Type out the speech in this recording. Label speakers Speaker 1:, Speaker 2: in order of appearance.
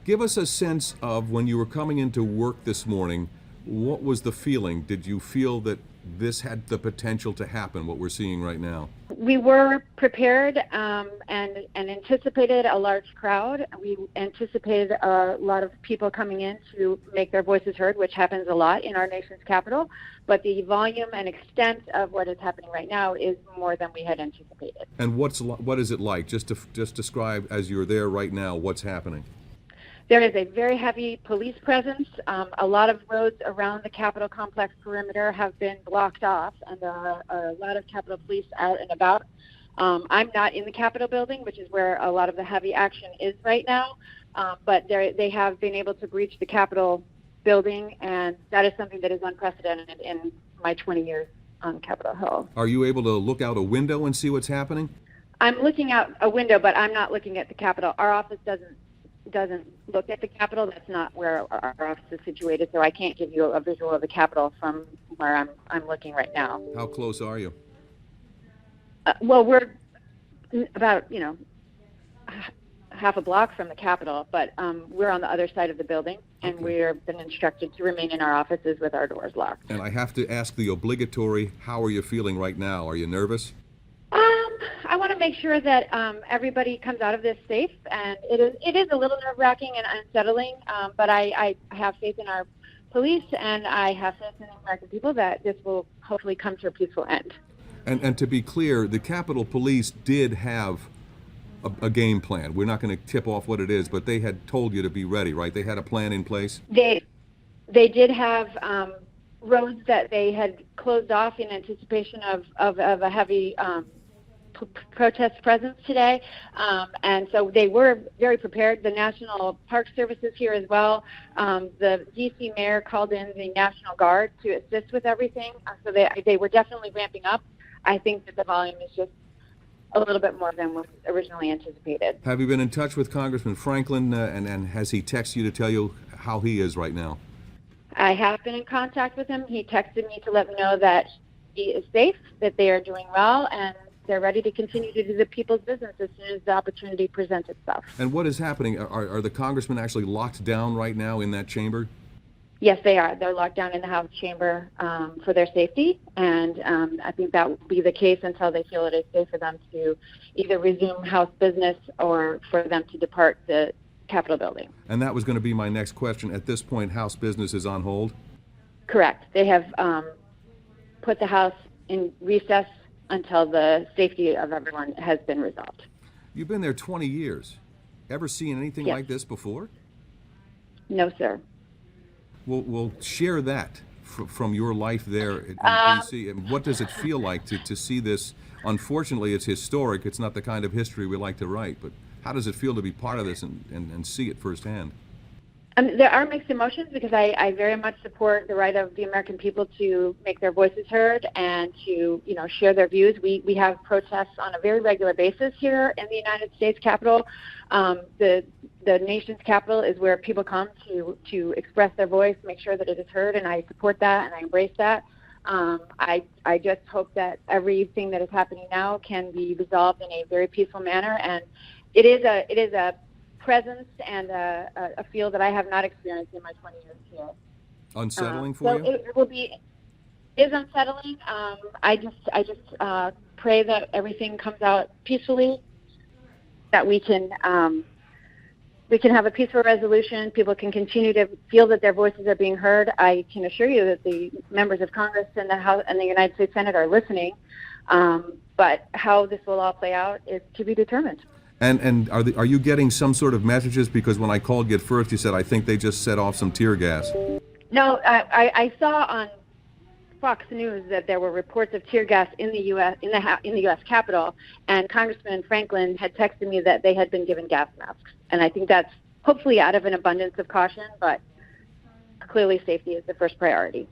Speaker 1: Give us a sense of when you were coming into work this morning, what was the feeling? Did you feel that this had the potential to happen, what we're seeing right now?
Speaker 2: We were prepared and anticipated a large crowd. We anticipated a lot of people coming in to make their voices heard, which happens a lot in our nation's capital. But the volume and extent of what is happening right now is more than we had anticipated.
Speaker 1: And what is it like? Just describe, as you're there right now, what's happening.
Speaker 2: There is a very heavy police presence. A lot of roads around the Capitol complex perimeter have been blocked off, and there are a lot of Capitol police out and about. I'm not in the Capitol building, which is where a lot of the heavy action is right now, but they have been able to breach the Capitol building, and that is something that is unprecedented in my 20 years on Capitol Hill.
Speaker 1: Are you able to look out a window and see what's happening?
Speaker 2: I'm looking out a window, but I'm not looking at the Capitol. Our office doesn't look at the Capitol. That's not where our office is situated, so I can't give you a visual of the Capitol from where I'm looking right now.
Speaker 1: How close are you?
Speaker 2: Well, we're about half a block from the Capitol, but we're on the other side of the building, and
Speaker 1: Okay.
Speaker 2: we're been instructed to remain in our offices with our doors locked.
Speaker 1: And I have to ask the obligatory, how are you feeling right now? Are you nervous?
Speaker 2: I want to make sure that everybody comes out of this safe, and it is a little nerve-wracking and unsettling, but I have faith in our police, and I have faith in the American people that this will hopefully come to a peaceful end.
Speaker 1: And to be clear, the Capitol Police did have a game plan. We're not going to tip off what it is, but they had told you to be ready, right? They had a plan in place?
Speaker 2: They did have roads that they had closed off in anticipation of a heavy protest presence today, and so they were very prepared. The National Park Service is here as well. The D.C. mayor called in the National Guard to assist with everything, so they were definitely ramping up. I think that the volume is just a little bit more than was originally anticipated.
Speaker 1: Have you been in touch with Congressman Franklin, and has he texted you to tell you how he is right now?
Speaker 2: I have been in contact with him. He texted me to let me know that he is safe, that they are doing well, and they're ready to continue to do the people's business as soon as the opportunity presents itself.
Speaker 1: And what is happening? Are the congressmen actually locked down right now in that chamber?
Speaker 2: Yes, they are. They're locked down in the House chamber for their safety, and I think that will be the case until they feel it is safe for them to either resume House business or for them to depart the Capitol building.
Speaker 1: And that was going to be my next question. At this point, House business is on hold?
Speaker 2: Correct. They have put the House in recess until the safety of everyone has been resolved.
Speaker 1: You've been there 20 years. Ever seen anything
Speaker 2: Yes.
Speaker 1: like this before?
Speaker 2: No, sir.
Speaker 1: Well, share that from your life there in D.C. And what does it feel like to see this? Unfortunately, it's historic. It's not the kind of history we like to write, but how does it feel to be part of this and see it firsthand?
Speaker 2: There are mixed emotions because I very much support the right of the American people to make their voices heard and to share their views. We have protests on a very regular basis here in the United States Capitol. The nation's capital is where people come to express their voice, make sure that it is heard, and I support that and I embrace that. I just hope that everything that is happening now can be resolved in a very peaceful manner, and it is a presence and a feel that I have not experienced in my 20 years here.
Speaker 1: Unsettling for you?
Speaker 2: So it is unsettling. I just pray that everything comes out peacefully, that we can have a peaceful resolution. People can continue to feel that their voices are being heard. I can assure you that the members of Congress and the House and the United States Senate are listening. But how this will all play out is to be determined.
Speaker 1: And are you getting some sort of messages? Because when I called you at first, you said, I think they just set off some tear gas.
Speaker 2: No, I saw on Fox News that there were reports of tear gas in the U.S. Capitol, and Congressman Franklin had texted me that they had been given gas masks. And I think that's hopefully out of an abundance of caution, but clearly safety is the first priority.